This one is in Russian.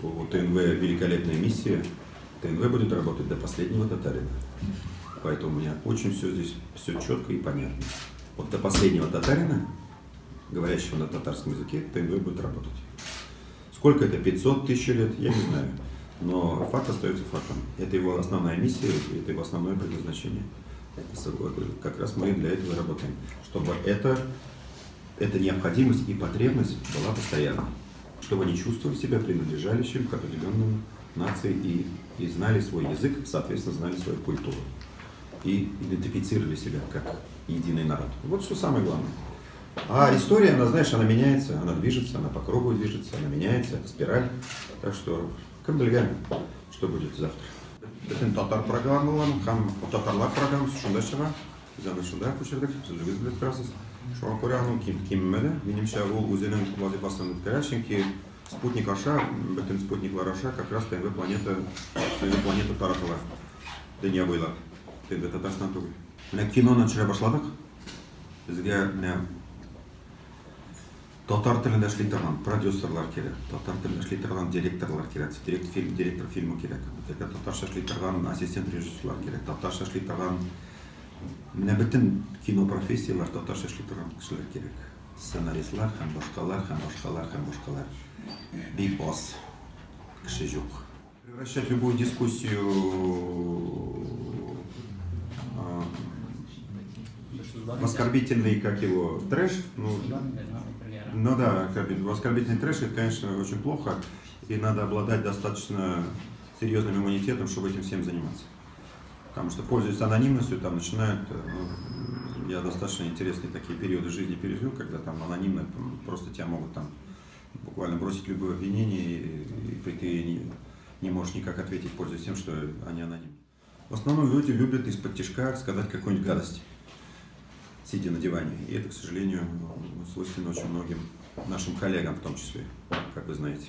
У ТНВ великолепная миссия. ТНВ будет работать до последнего татарина. Поэтому у меня очень все здесь все четко и понятно. Вот до последнего татарина, говорящего на татарском языке, ТНВ будет работать. Сколько это? 500 тысяч лет? Я не знаю. Но факт остается фактом. Это его основная миссия, это его основное предназначение. Как раз мы для этого работаем. Чтобы эта необходимость и потребность была постоянной. Чтобы они чувствовали себя принадлежащим к определенной нации и знали свой язык, соответственно, знали свою культуру. И идентифицировали себя как единый народ. Вот что самое главное. А история, она, знаешь, она меняется, она движется, она по кругу движется, она меняется, это спираль. Так что, как билгән, что будет завтра. Бөтен татар программаларын һәм татарлар программасы шунда чыга. Без аны шунда күчердек, сүзегез белән торасыз. Шуңа күрә аның киммәде. Минемчә, ул үзенең вазифасын үткәрә, чөнки спутник аша, бөтен спутниклар аша как раз ТНВ планета таратыла. Дөнья буйлап. ТНВ Татарстан түгел. Менә киноны төшерә башладык. Безгә менә татар телендә эшли торган продюсерлар кирәк, татар телендә эшли торган директорлар кирәк, директор фильмы кирәк, татарча эшли торган ассистент режиссерлар кирәк, татарча эшли торган менә бөтен кино профессиялар татарча эшли торган кешеләр кирәк. Сценаристлар һәм башкалар. Бик аз кеше юк. Превращать любую дискуссию в оскорбительный, как его, трэш, ну да, в оскорбительный трэш, это, конечно, очень плохо, и надо обладать достаточно серьезным иммунитетом, чтобы этим всем заниматься. Потому что, пользуясь анонимностью, там начинают, я достаточно интересные такие периоды жизни пережил, когда там анонимно просто тебя могут там буквально бросить любое обвинение, и ты не можешь никак ответить, пользуясь тем, что они анонимны. В основном люди любят из-под тишка сказать какую-нибудь гадость, сидя на диване. И это, к сожалению, свойственно очень многим нашим коллегам в том числе, как вы знаете.